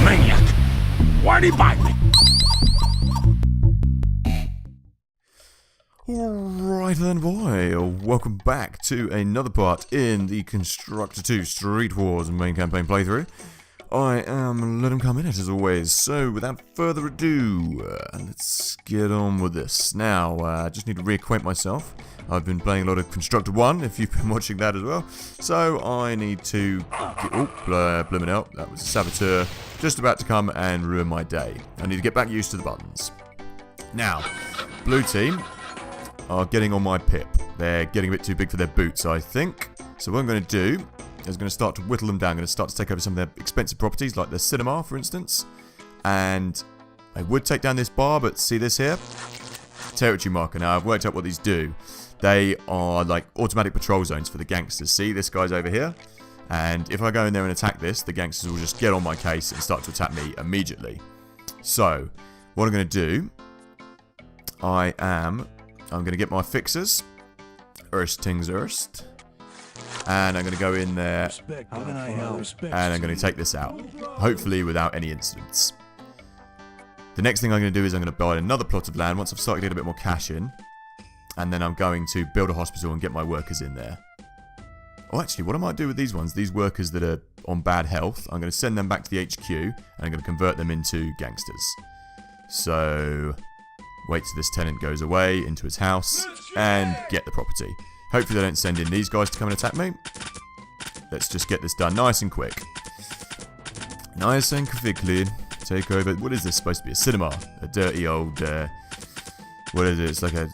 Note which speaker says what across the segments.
Speaker 1: Maniac! Why'd he bite me?
Speaker 2: Alright then, boy, welcome back to another part in the Constructor 2 Street Wars main campaign playthrough. I am Let 'em come in it as always, so without further ado, let's get on with this. Now, I just need to reacquaint myself. I've been playing a lot of Constructor 1, if you've been watching that as well. So, I need to blooming out, that was a Saboteur just about to come and ruin my day. I need to get back used to the buttons. Now, blue team are getting on my pip. They're getting a bit too big for their boots, I think. So what I'm going to do is going to start to whittle them down. I'm going to start to take over some of their expensive properties, like their cinema, for instance. And I would take down this bar, but see this here? Territory marker. Now, I've worked out what these do. They are like automatic patrol zones for the gangsters. See, this guy's over here. And if I go in there and attack this, the gangsters will just get on my case and start to attack me immediately. So, what I'm going to do, I'm going to get my fixers. Things erst. And I'm going to go in there. And I'm going to take this out. Hopefully without any incidents. The next thing I'm going to do is I'm going to buy another plot of land once I've started to get a bit more cash in. And then I'm going to build a hospital and get my workers in there. Oh, actually, what I might do with these ones, these workers that are on bad health, I'm going to send them back to the HQ. And I'm going to convert them into gangsters. So, wait till this tenant goes away into his house and get the property. Hopefully they don't send in these guys to come and attack me. Let's just get this done nice and quick. Nice and quickly. Take over. What is this supposed to be? A cinema. A dirty old, what is it? It's like a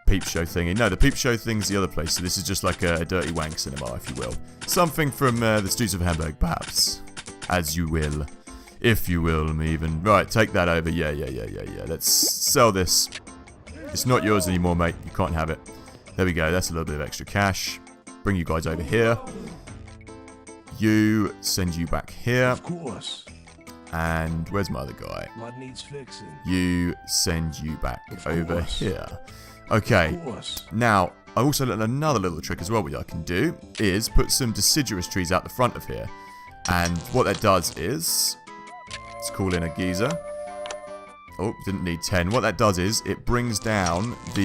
Speaker 2: peep show thingy. No, the peep show thing's the other place. So this is just like a dirty wank cinema, if you will. Something from the streets of Hamburg, perhaps. As you will. If you will, even. Right, take that over. Yeah. Let's sell this. It's not yours anymore, mate. You can't have it. There we go. That's a little bit of extra cash. Bring you guys over here. You, send you back here.
Speaker 1: Of course.
Speaker 2: And where's my other guy?
Speaker 1: What needs fixing?
Speaker 2: You, send you back over here. Okay. Now, I also learned another little trick as well, which I can do, is put some deciduous trees out the front of here. And what that does is, let's call in a geezer. Oh, didn't need 10. What that does is, it brings down the...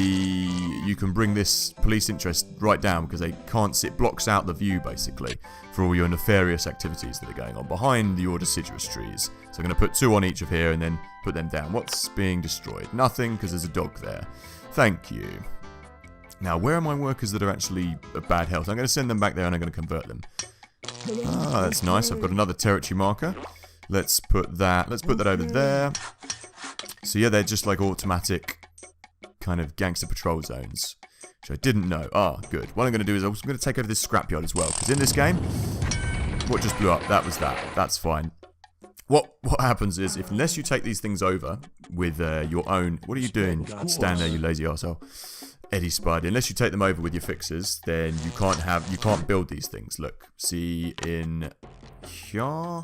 Speaker 2: You can bring this police interest right down because they can't see. It blocks out the view, basically, for all your nefarious activities that are going on behind your deciduous trees. So I'm going to put 2 on each of here and then put them down. What's being destroyed? Nothing, because there's a dog there. Thank you. Now, where are my workers that are actually of bad health? I'm going to send them back there and I'm going to convert them. Ah, that's nice. I've got another territory marker. Let's put that over there. So yeah, they're just like automatic kind of gangster patrol zones, which I didn't know. Ah, good. What I'm going to do is I'm going to take over this scrapyard as well, because in this game, what just blew up? That was that. That's fine. What happens is, unless you take these things over with your own... What are you doing? Stand there, you lazy arsehole. Eddie Spidey. Unless you take them over with your fixers, then you can't build these things. Look, see in here...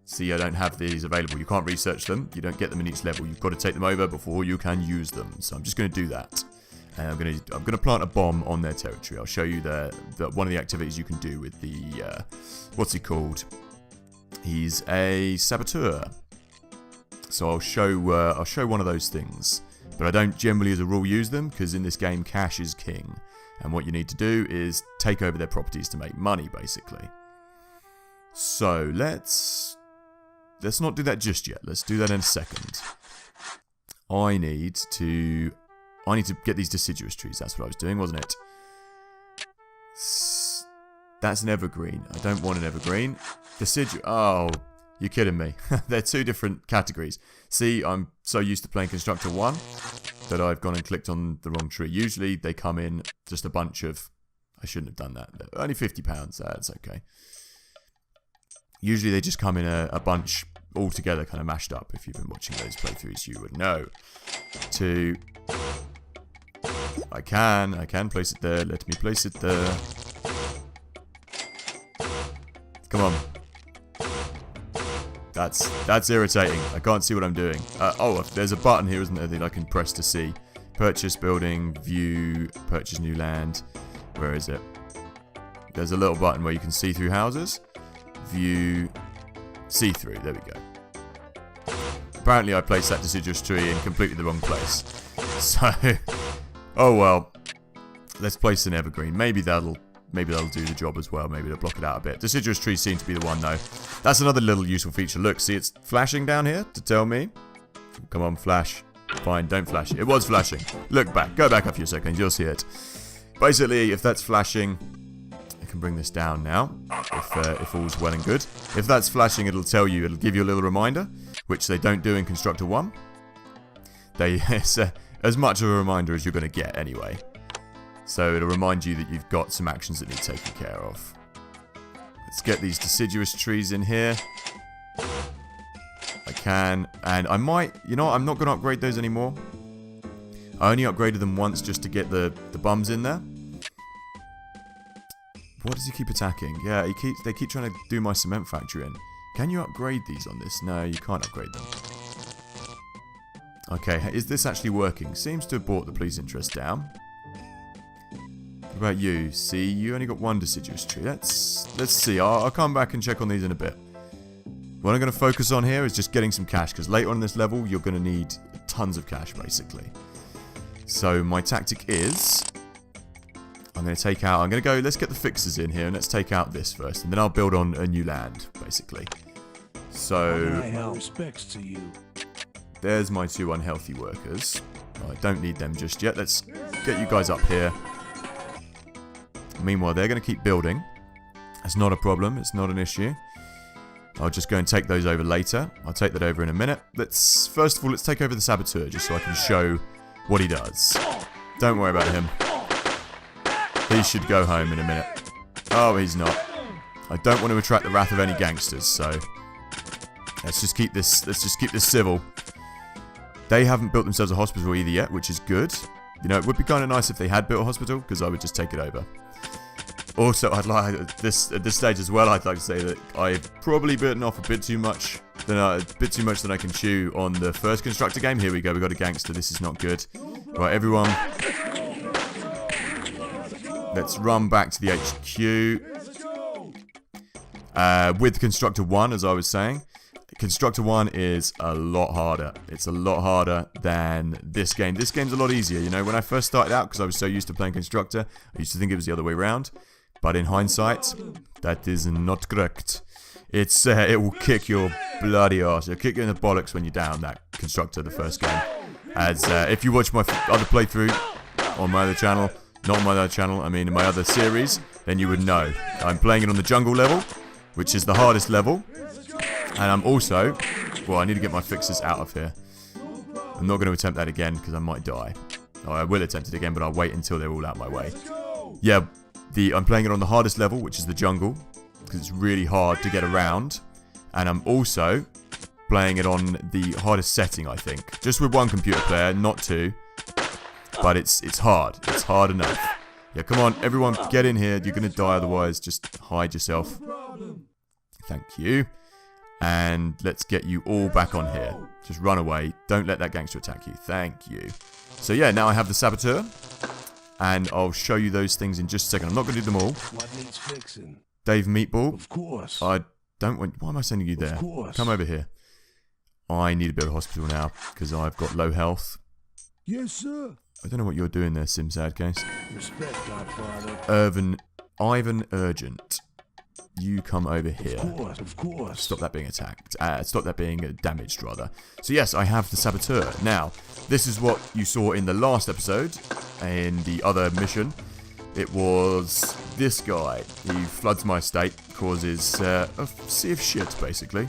Speaker 2: See, I don't have these available. You can't research them. You don't get them in each level. You've got to take them over before you can use them. So I'm just going to do that. And I'm going to plant a bomb on their territory. I'll show you one of the activities you can do with the what's he called? He's a Saboteur. So I'll show one of those things. But I don't generally, as a rule, use them because in this game, cash is king. And what you need to do is take over their properties to make money, basically. So let's not do that just yet. Let's do that in a second. I need to get these deciduous trees. That's what I was doing, wasn't it? That's an evergreen. I don't want an evergreen. Deciduous. Oh, you're kidding me. They're 2 different categories. See, I'm so used to playing Constructor 1 that I've gone and clicked on the wrong tree. Usually they come in just a bunch of... I shouldn't have done that. Only £50. That's okay. Usually they just come in a bunch all together, kind of mashed up. If you've been watching those playthroughs, you would know. I can place it there. Let me place it there. Come on. That's irritating. I can't see what I'm doing. Oh, there's a button here, isn't there, that I can press to see. Purchase building, view, purchase new land. Where is it? There's a little button where you can see through houses. view, see-through. There we go. Apparently I placed that deciduous tree in completely the wrong place. So, oh well. Let's place an evergreen. Maybe that'll do the job as well. Maybe it'll block it out a bit. Deciduous trees seem to be the one though. That's another little useful feature. Look, see it's flashing down here to tell me. Come on, flash. Fine, don't flash it. It was flashing. Look back. Go back a few seconds. You'll see it. Basically, if that's flashing, I can bring this down now. If all's well and good. If that's flashing, it'll tell you. It'll give you a little reminder, which they don't do in Constructor 1. It's as much of a reminder as you're going to get anyway. So it'll remind you that you've got some actions that need taken care of. Let's get these deciduous trees in here. I can, and I might, you know what, I'm not going to upgrade those anymore. I only upgraded them once just to get the bums in there. What does he keep attacking? Yeah, they keep trying to do my cement factory in. Can you upgrade these on this? No, you can't upgrade them. Okay, is this actually working? Seems to have brought the police interest down. What about you? See, you only got one deciduous tree. Let's see. I'll come back and check on these in a bit. What I'm going to focus on here is just getting some cash, because later on in this level, you're going to need tons of cash, basically. So my tactic is, I'm going to go, let's get the fixers in here, and let's take out this first, and then I'll build on a new land, basically. So,
Speaker 1: respects to you.
Speaker 2: There's my 2 unhealthy workers. I don't need them just yet. Let's get you guys up here. Meanwhile, they're going to keep building. It's not a problem. It's not an issue. I'll just go and take those over later. I'll take that over in a minute. First of all, let's take over the Saboteur, just so I can show what he does. Don't worry about him. He should go home in a minute. Oh, he's not. I don't want to attract the wrath of any gangsters, so let's just keep this civil. They haven't built themselves a hospital either yet, which is good. You know, it would be kind of nice if they had built a hospital, because I would just take it over. Also, I'd like at this stage as well, I'd like to say that I've probably bitten off a bit too much than I can chew on the first Constructor game. Here we go. We got a gangster. This is not good. Right, everyone. Let's run back to the HQ. With Constructor 1, as I was saying, Constructor 1 is a lot harder. It's a lot harder than this game. This game's a lot easier. You know, when I first started out, because I was so used to playing Constructor, I used to think it was the other way around. But in hindsight, that is not correct. It will kick your bloody ass. It'll kick you in the bollocks when you're down, that Constructor, the first game. As if you watch my other playthrough on my other channel, not on my other channel, I mean in my other series, then you would know. I'm playing it on the jungle level, which is the hardest level. And I'm also, well, I need to get my fixers out of here. I'm not going to attempt that again because I might die. Oh, I will attempt it again, but I'll wait until they're all out my way. Yeah, I'm playing it on the hardest level, which is the jungle, because it's really hard to get around. And I'm also playing it on the hardest setting, I think. Just with one computer player, not 2. But it's hard. It's hard enough. Yeah, come on, everyone, get in here. You're going to die otherwise. Just hide yourself. Thank you. And let's get you all back on here. Just run away. Don't let that gangster attack you. Thank you. So yeah, now I have the Saboteur. And I'll show you those things in just a second. I'm not going to do them all.
Speaker 1: What needs fixing?
Speaker 2: Dave Meatball.
Speaker 1: Of course.
Speaker 2: I don't want... Why am I sending you there?
Speaker 1: Of course.
Speaker 2: Come over here. I need to build a hospital now because I've got low health.
Speaker 1: Yes, sir.
Speaker 2: I don't know what you're doing there, Sim Sadcase.
Speaker 1: Respect, Godfather.
Speaker 2: Ivan Urgent. You come over here.
Speaker 1: Of course.
Speaker 2: Stop that being attacked. Stop that being damaged, rather. So yes, I have the Saboteur. Now, this is what you saw in the last episode, in the other mission. It was this guy. He floods my estate, causes a sea of shit, basically,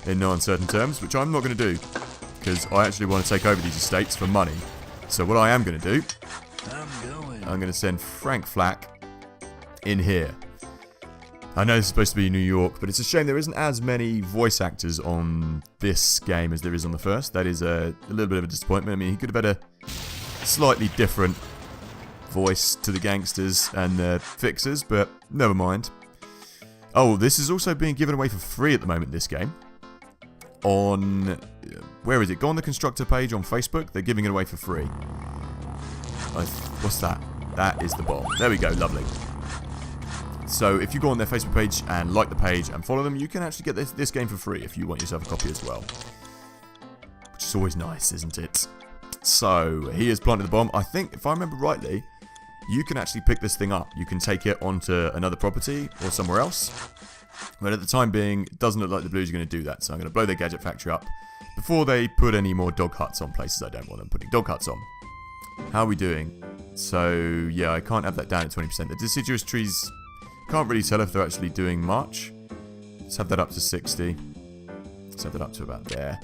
Speaker 2: in no uncertain terms, which I'm not going to do, because I actually want to take over these estates for money. So what I am going to do, I'm going to send Frank Flack in here. I know it's supposed to be New York, but it's a shame there isn't as many voice actors on this game as there is on the first. That is a little bit of a disappointment. I mean, he could have had a slightly different voice to the gangsters and the fixers, but never mind. Oh, this is also being given away for free at the moment, this game. On... where is it? Go on the Constructor page on Facebook. They're giving it away for free. What's that? That is the bomb. There we go. Lovely. So if you go on their Facebook page and like the page and follow them, you can actually get this game for free if you want yourself a copy as well. Which is always nice, isn't it? So he has planted the bomb. I think, if I remember rightly, you can actually pick this thing up. You can take it onto another property or somewhere else. But at the time being, it doesn't look like the Blues are going to do that. So I'm going to blow their gadget factory up before they put any more dog huts on places I don't want them putting dog huts on. How are we doing? So, yeah, I can't have that down at 20%. The deciduous trees, can't really tell if they're actually doing much. Let's have that up to 60. Let's have that up to about there.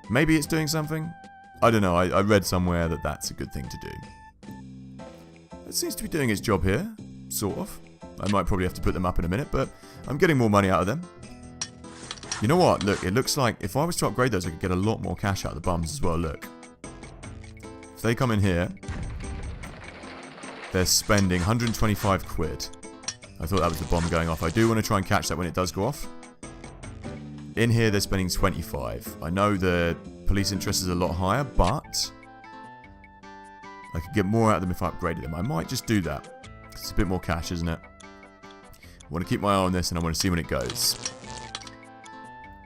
Speaker 2: Maybe it's doing something? I don't know. I read somewhere that that's a good thing to do. It seems to be doing its job here. Sort of. I might probably have to put them up in a minute, but I'm getting more money out of them. You know what? Look, it looks like if I was to upgrade those, I could get a lot more cash out of the bums as well. Look. If they come in here, they're spending 125 quid. I thought that was the bomb going off. I do want to try and catch that when it does go off. In here, they're spending 25. I know the police interest is a lot higher, but I could get more out of them if I upgraded them. I might just do that. It's a bit more cash, isn't it? I want to keep my eye on this and I want to see when it goes.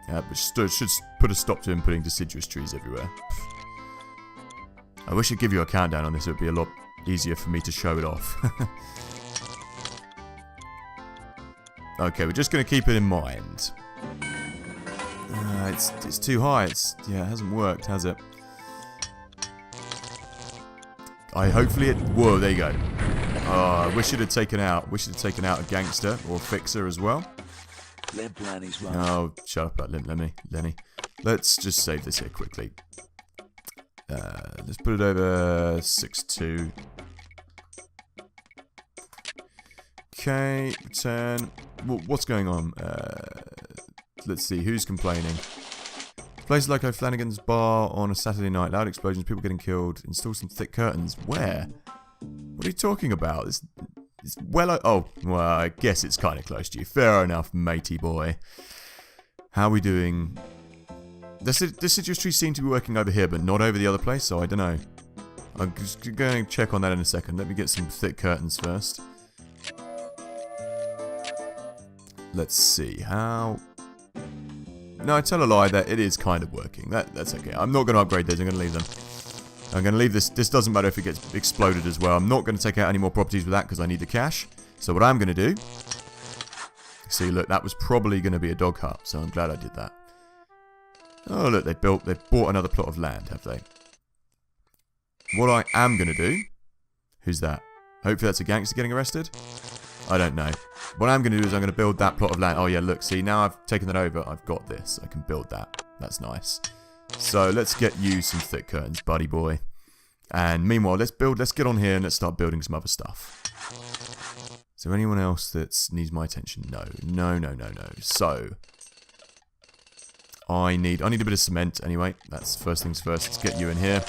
Speaker 2: Yeah, but should put a stop to him putting deciduous trees everywhere. I wish I'd give you a countdown on this. It would be a lot easier for me to show it off. Okay, we're just going to keep it in mind. It's too high. It hasn't worked, has it? Hopefully it... Whoa, there you go. I wish it had taken out. Wish it had taken out a gangster or a fixer as well.
Speaker 1: Limp Lenny's wrong.
Speaker 2: Oh, shut up, that Limp Lenny. Let's just save this here quickly. Let's put it over 6-2. Okay, return. What's going on? Let's see, who's complaining? Places like O'Flanagan's bar on a Saturday night. Loud explosions, people getting killed. Install some thick curtains. Where? What are you talking about? It's well... Oh, well, I guess it's kind of close to you. Fair enough, matey boy. How are we doing? The deciduous trees seem to be working over here, but not over the other place, so I don't know. I'm just going to check on that in a second. Let me get some thick curtains first. Let's see, how... No, I tell a lie that it is kind of working. That's okay. I'm not going to upgrade those. I'm going to leave them. I'm going to leave this. This doesn't matter if it gets exploded as well. I'm not going to take out any more properties with that because I need the cash. So what I'm going to do... See, look, that was probably going to be a dog hut, so I'm glad I did that. Oh, look, they've bought another plot of land, have they? What I am going to do... Who's that? Hopefully that's a gangster getting arrested? I don't know. What I'm going to do is I'm going to build that plot of land. Oh, yeah, look, see, now I've taken that over. I've got this. I can build that. That's nice. So, let's get you some thick curtains, buddy boy. And meanwhile, let's get on here and let's start building some other stuff. Is there anyone else that needs my attention? No. No. So, I need a bit of cement anyway. That's first things first. Let's get you in here.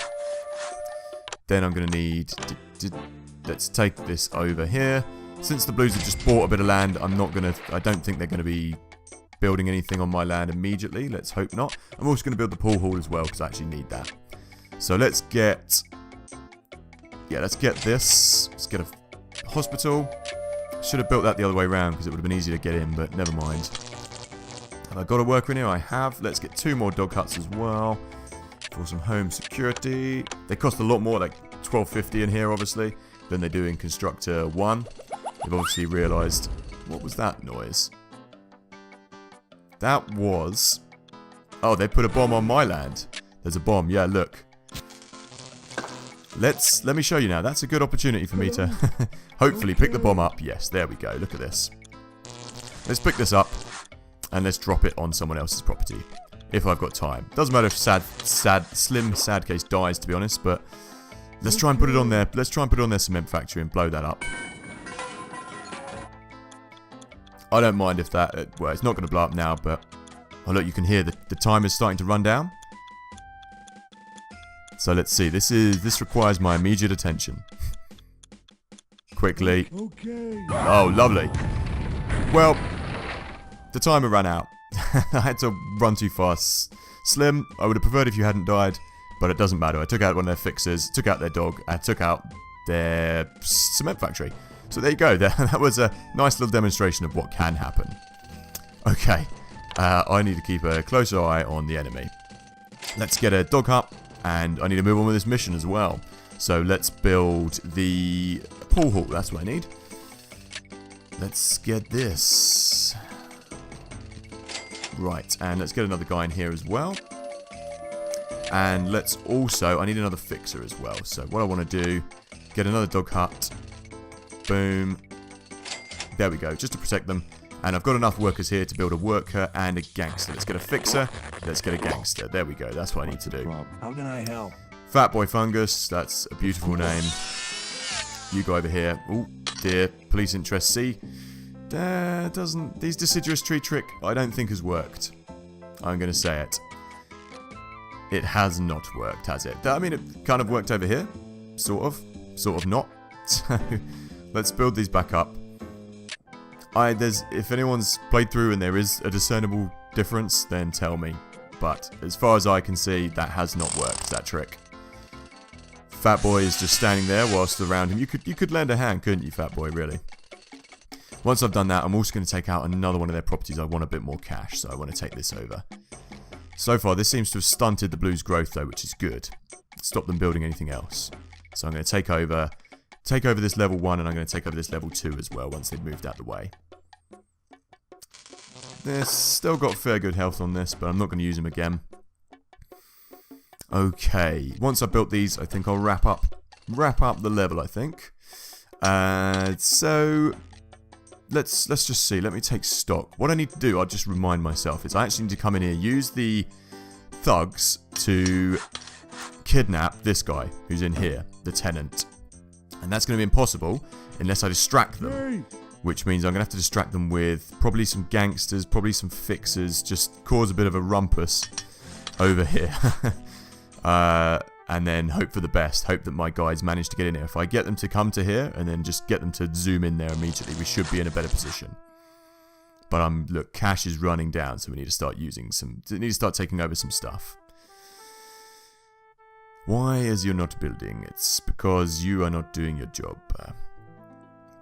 Speaker 2: Then I'm going to need... Let's take this over here. Since the Blues have just bought a bit of land, I don't think they're going to be building anything on my land immediately. Let's hope not. I'm also going to build the pool hall as well, because I actually need that. So let's get... Yeah, let's get this. Let's get a hospital. Should have built that the other way around, because it would have been easier to get in, but never mind. Have I got a worker in here? I have. Let's get 2 more dog huts as well. For some home security. They cost a lot more, like $12.50 in here, obviously, than they do in Constructor 1. They've obviously realised... What was that noise? That was... Oh, they put a bomb on my land. There's a bomb. Yeah, look. Let me show you now. That's a good opportunity for me to hopefully pick the bomb up. Yes, there we go. Look at this. Let's pick this up and let's drop it on someone else's property. If I've got time. Doesn't matter if Slim Sadcase dies, to be honest, but let's try and put it on there. Let's try and put it on their cement factory and blow that up. I don't mind if that... well, it's not going to blow up now, but... Oh, look, you can hear the timer's starting to run down. So, let's see. This requires my immediate attention. Quickly.
Speaker 1: Okay.
Speaker 2: Oh, lovely. Well, the timer ran out. I had to run too fast. Slim, I would have preferred if you hadn't died, but it doesn't matter. I took out one of their fixers, took out their dog, and took out their cement factory. So there you go. That was a nice little demonstration of what can happen. Okay. I need to keep a closer eye on the enemy. Let's get a dog hut. And I need to move on with this mission as well. So let's build the pool hall. That's what I need. Let's get this. Right. And let's get another guy in here as well. And let's also... I need another fixer as well. So what I want to do... Get another dog hut. Boom. There we go. Just to protect them. And I've got enough workers here to build a worker and a gangster. Let's get a fixer. Let's get a gangster. There we go. That's what I need to do.
Speaker 1: How can I help?
Speaker 2: Fat Boy Fungus. That's a beautiful name. You go over here. Oh, dear. Police interest C. Doesn't... These deciduous tree trick, I don't think has worked. I'm going to say it. It has not worked, has it? I mean, it kind of worked over here. Sort of. Sort of not. So, let's build these back up. If anyone's played through and there is a discernible difference, then tell me. But as far as I can see, that has not worked, that trick. Fat Boy is just standing there whilst around him. You could lend a hand, couldn't you, Fat Boy, really? Once I've done that, I'm also going to take out another one of their properties. I want a bit more cash, so I want to take this over. So far, this seems to have stunted the Blues' growth, though, which is good. Stop them building anything else. So I'm going to take over this level 1, and I'm going to take over this level 2 as well, once they've moved out the way. They've still got fair good health on this, but I'm not going to use them again. Okay, once I've built these, I think I'll wrap up the level, I think. So let's just see. Let me take stock. What I need to do, I'll just remind myself, is I actually need to come in here, use the thugs to kidnap this guy who's in here, the tenant. And that's going to be impossible unless I distract them. Which means I'm going to have to distract them with probably some gangsters, probably some fixers, just cause a bit of a rumpus over here. And then hope for the best. Hope that my guys manage to get in here. If I get them to come to here and then just get them to zoom in there immediately, we should be in a better position. But look, cash is running down, so we need to start taking over some stuff. Why is you not building? It's because you are not doing your job.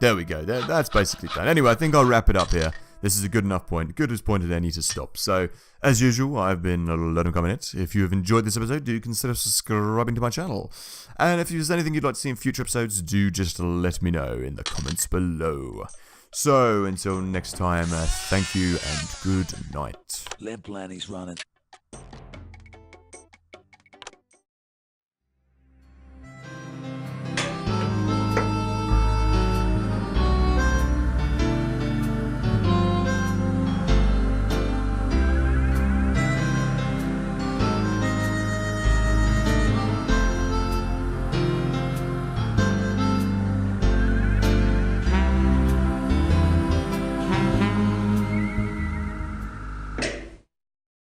Speaker 2: There we go. That's basically done. Anyway, I think I'll wrap it up here. This is a good enough point. Good as pointed there, need to stop. So, as usual, I've been LearnComInit. If you have enjoyed this episode, do consider subscribing to my channel. And if there's anything you'd like to see in future episodes, do just let me know in the comments below. So, until next time, thank you and good night.
Speaker 1: Lamp Lanny's running.